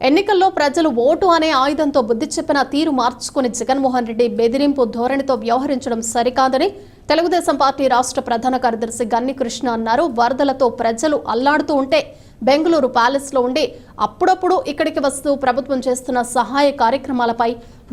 ఎన్నికల్లో ప్రజలు ఓటు అనే ఆయుధంతో బుద్ధి చెప్పిన తీరు మార్చుకుని జగన్మోహన్ రెడ్డి బెదిరింపు ధోరణితో వ్యవహరించడం సరికాదని తెలుగుదేశం పార్టీ రాష్ట్ర ప్రధాన కార్యదర్శి గన్ని కృష్ణ అన్నారు. వరదలతో ప్రజలు అల్లాడుతూ ఉంటే బెంగళూరు ప్యాలెస్ లో ఉండి అప్పుడప్పుడు ఇక్కడికి వస్తూ ప్రభుత్వం చేస్తున్న సహాయ కార్యక్రమాలపై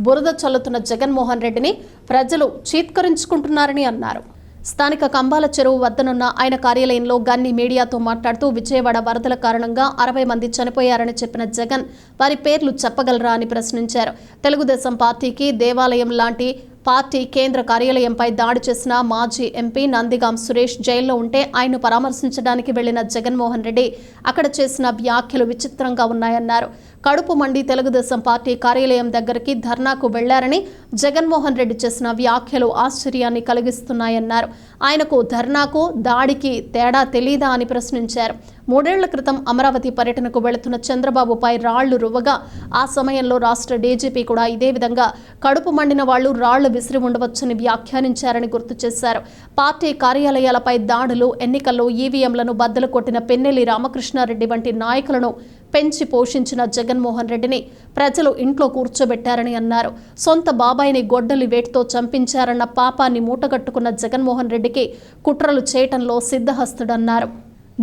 బురద చల్లుతున్న జగన్మోహన్ రెడ్డిని ప్రజలు చీత్కరించుకుంటున్నారని అన్నారు. స్థానిక కంబాల చెరువు వద్దనున్న ఆయన కార్యాలయంలో గన్ని మీడియాతో మాట్లాడుతూ విజయవాడ వరదల కారణంగా 60 మంది చనిపోయారని చెప్పిన జగన్ వారి పేర్లు చెప్పగలరా అని ప్రశ్నించారు. తెలుగుదేశం పార్టీకి దేవాలయం లాంటి పార్టీ కేంద్ర కార్యాలయంపై దాడి చేసిన మాజీ ఎంపీ నందిగాం సురేష్ జైల్లో ఉంటే ఆయన్ను పరామర్శించడానికి వెళ్లిన జగన్మోహన్ రెడ్డి అక్కడ చేసిన వ్యాఖ్యలు విచిత్రంగా ఉన్నాయన్నారు. కడుపు మండి తెలుగుదేశం పార్టీ కార్యాలయం దగ్గరికి ధర్నాకు వెళ్లారని జగన్మోహన్ రెడ్డి చేసిన వ్యాఖ్యలు ఆశ్చర్యాన్ని కలిగిస్తున్నాయన్నారు. ఆయనకు ధర్నాకు దాడికి తేడా తెలీదా అని ప్రశ్నించారు. 3 ఏళ్ల క్రితం అమరావతి పర్యటనకు వెళుతున్న చంద్రబాబుపై రాళ్లు రువ్వగా ఆ సమయంలో రాష్ట్ర డీజీపీ కూడా ఇదే విధంగా కడుపు మండిన వాళ్లు రాళ్లు విసిరి ఉండవచ్చని వ్యాఖ్యానించారని గుర్తు చేశారు. పార్టీ కార్యాలయాలపై దాడులు, ఎన్నికల్లో ఈవీఎంలను బద్దలు కొట్టిన పెన్నెల్లి రామకృష్ణారెడ్డి వంటి నాయకులను పెంచి పోషించిన జగన్మోహన్ రెడ్డిని ప్రజలు ఇంట్లో కూర్చోబెట్టారని అన్నారు. సొంత బాబాయిని గొడ్డలి వేటుతో చంపించారన్న పాపాన్ని మూటగట్టుకున్న జగన్మోహన్ రెడ్డికి కుట్రలు చేయటంలో సిద్ధహస్తుడన్నారు.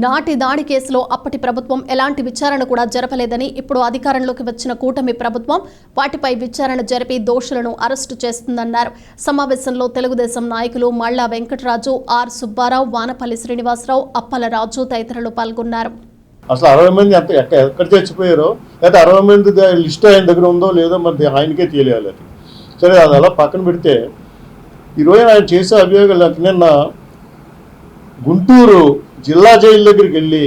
నాటి దాడి కేసులో అప్పటి ప్రభుత్వం ఎలాంటి విచారణ కూడా జరపలేదని, ఇప్పుడు అధికారంలోకి వచ్చిన కూటమి ప్రభుత్వం వాటిపై విచారణ జరిపి దోషులను అరెస్టు చేస్తుందన్నారు. సమావేశంలో తెలుగుదేశం నాయకులు మల్లా వెంకటరాజు, ఆర్ సుబ్బారావు, వానపల్లి శ్రీనివాసరావు, అప్పలరాజు తదితరులు పాల్గొన్నారు. అసలు 60 మంది ఎక్కడ చచ్చిపోయారో, లేదా 60 మంది లిస్ట్ ఆయన దగ్గర ఉందో లేదో మరి ఆయనకే తెలియాలి. అది సరే, అది అలా పక్కన పెడితే ఈరోజు ఆయన చేసే అభియోగాలు, నిన్న గుంటూరు జిల్లా జైలు దగ్గరికి వెళ్ళి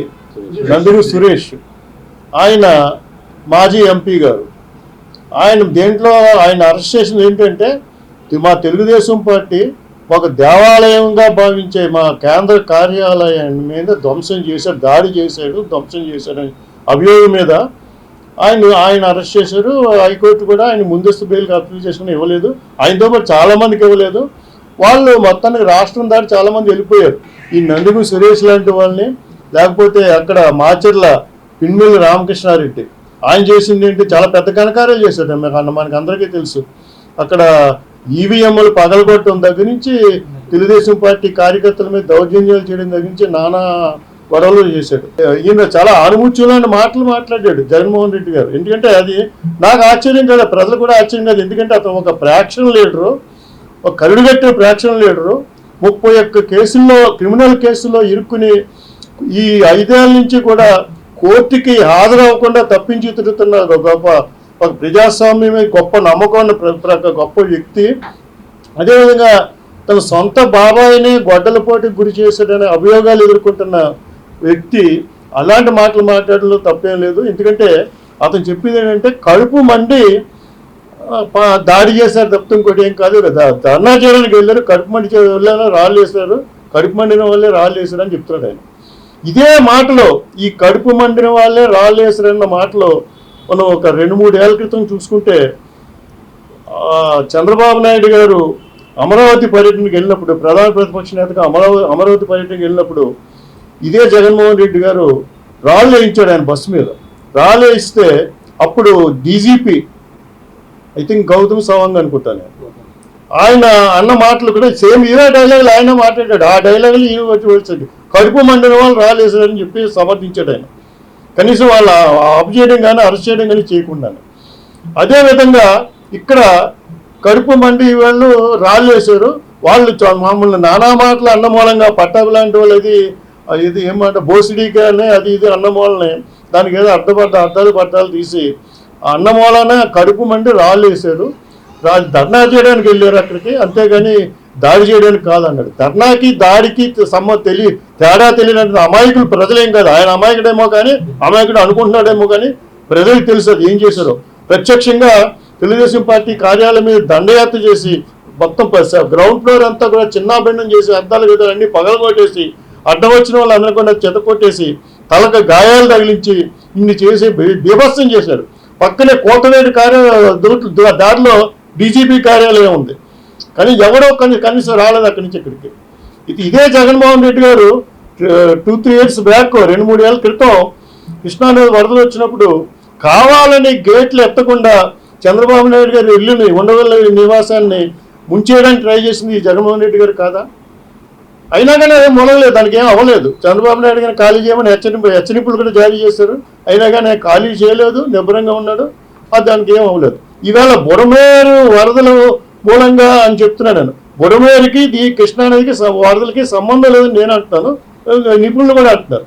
నందిగాం సురేష్, ఆయన మాజీ ఎంపీ గారు, ఆయన దేంట్లో ఆయన అరెస్ట్ చేసింది ఏంటంటే, మా తెలుగుదేశం పార్టీ ఒక దేవాలయంగా భావించే మా కేంద్ర కార్యాలయాన్ని మీద ధ్వంసం చేశాడు, దాడి చేశాడు, ధ్వంసం చేశాడని అభియోగం మీద ఆయన అరెస్ట్ చేశారు. హైకోర్టు కూడా ఆయన ముందస్తు బెయిల్కి అప్లై చేసుకుని ఇవ్వలేదు. ఆయనతో పాటు చాలామందికి ఇవ్వలేదు. వాళ్ళు మొత్తానికి రాష్ట్రం దాటి చాలామంది వెళ్ళిపోయారు. ఈ నందిగాం సురేష్ లాంటి వాళ్ళని, లేకపోతే అక్కడ మాచర్ల పిన్నెల్లి రామకృష్ణారెడ్డి, ఆయన చేసింది ఏంటి, చాలా పెద్ద కనకారాలు చేశాడు. మనకు అందరికీ తెలుసు. అక్కడ ఈవీఎంలు పగలగొట్టడం దగ్గర నుంచి, తెలుగుదేశం పార్టీ కార్యకర్తల మీద దౌర్జన్యాలు చేయడం దగ్గర నుంచి నానా గొడవలు చేశాడు. ఈయన చాలా ఆనుముత్యాలైన మాటలు మాట్లాడాడు జగన్మోహన్ రెడ్డి గారు. ఎందుకంటే అది నాకు ఆశ్చర్యం కాదు, ప్రజలు కూడా ఆశ్చర్యం కాదు. ఎందుకంటే అతను ఒక ఫ్రాక్షన్ లీడరు, ఒక కరుడుగట్టే ఫ్రాక్షన్ లీడరు, 31 కేసుల్లో, క్రిమినల్ కేసుల్లో ఇరుక్కుని ఈ 5 ఏళ్ళ నుంచి కూడా కోర్టుకి హాజరవ్వకుండా తప్పించి తిరుగుతున్న ఒక ప్రజాస్వామ్యమే గొప్ప నమ్మకం గొప్ప వ్యక్తి. అదేవిధంగా తన సొంత బాబాయిని గొడ్డలపోటుకు గురి చేశాడనే అభియోగాలు ఎదుర్కొంటున్న వ్యక్తి అలాంటి మాటలు మాట్లాడడంలో తప్పేం లేదు. ఎందుకంటే అతను చెప్పింది ఏంటంటే, కడుపు మండి దాడి చేశారు తప్పితే ఇంకోటి ఏం కాదు కదా. ధర్నా చేయడానికి వెళ్ళారు, కడుపు మండి వెళ్ళారు, రాళ్ళు వేశారు, కడుపు మండిన వాళ్ళే రాళ్ళు వేశారు అని చెప్తున్నాడు ఆయన. ఇదే మాటలో ఈ కడుపు మండిన వాళ్ళే రాళ్ళు వేశారన్న మాటలో మనం ఒక 2-3 ఏళ్ల క్రితం చూసుకుంటే, చంద్రబాబు నాయుడు గారు అమరావతి పర్యటనకు వెళ్ళినప్పుడు, ప్రధాన ప్రతిపక్ష నేతగా అమరావతి పర్యటనకు వెళ్ళినప్పుడు ఇదే జగన్మోహన్ రెడ్డి గారు రాళ్ళు వేయించాడు ఆయన బస్సు మీద. రాళ్ళు వేయిస్తే అప్పుడు DGP, I think Gautam Sawang అనుకుంటాను, ఆయన అన్న మాటలు కూడా సేమ్ ఇవే డైలాగులు ఆయన మాట్లాడాడు. ఆ డైలాగులు ఈయన వచ్చి కడుపు మండిన వాళ్ళు రాళ్ళు వేసారని చెప్పి సమర్థించాడు ఆయన. కనీసం వాళ్ళు ఆఫ్ చేయడం కానీ అరెస్ట్ చేయడం కానీ చేయకుండా. అదేవిధంగా ఇక్కడ కడుపు మండి వాళ్ళు రాళ్ళు వేశారు, వాళ్ళు మామూలు నానా మాటలు అన్న మూలంగా పట్టాభి లాంటి వాళ్ళు ఇది ఏమంట బోసిడీ కానీ అది ఇది అన్న మూలనే దానికి ఏదో అర్థాలు పట్టాలు తీసి అన్న మూలనే కడుపు మండి రాళ్ళు వేశారు, ధర్నా చేయడానికి వెళ్ళారు అక్కడికి, అంతేగాని దాడి చేయడానికి కాదన్నాడు. ధర్నాకి దాడికి తేడా తెలియనంటే అమాయకులు ప్రజలేం కాదు. ఆయన అమాయకుడేమో కానీ, అమాయకుడు అనుకుంటున్నాడేమో కానీ ప్రజలకు తెలుసు అది ఏం చేశారో. ప్రత్యక్షంగా తెలుగుదేశం పార్టీ కార్యాలయం మీద దండయాత్ర చేసి మొత్తం గ్రౌండ్ ఫ్లోర్ అంతా కూడా చిన్నాభిన్నం చేసి, అద్దాలు గదులు అన్ని పగలగొట్టేసి, అడ్డం వచ్చిన వాళ్ళందరూ కూడా చెతకొట్టేసి, తలకు గాయాలు తగిలించి ఇన్ని చేసి బీభత్సం చేశారు. పక్కనే కోటవేడి దారిలో డీజీపీ కార్యాలయం ఉంది, కానీ ఎవరో కనీసం రాలేదు అక్కడి నుంచి ఇక్కడికి. ఇదే జగన్మోహన్ రెడ్డి గారు 2-3 ఇయర్స్ బ్యాక్, 2-3 ఏళ్ళ క్రితం కృష్ణానది వరదలు వచ్చినప్పుడు కావాలని గేట్లు ఎత్తకుండా చంద్రబాబు నాయుడు గారు ఇల్లుని ఉండవల్లి నివాసాన్ని ముంచేయడానికి ట్రై చేసింది ఈ జగన్మోహన్ రెడ్డి గారు కాదా? అయినా కానీ అదేం మొదలలేదు, దానికి ఏం అవ్వలేదు. చంద్రబాబు నాయుడు గారిని ఖాళీ చేయమని హెచ్చరికలు కూడా జారీ చేశారు, అయినా కానీ ఖాళీ చేయలేదు, నిబ్బరంగా ఉన్నాడు. అది దానికి ఏం అవ్వలేదు. ఈవేళ బుడమేరు వరదలు మూలంగా అని చెప్తున్నాను నేను. బుడమేరుకి ఈ కృష్ణానదికి వరదలకి సంబంధం లేదని నేను అంటున్నాను, నిపుణులు కూడా అంటున్నారు.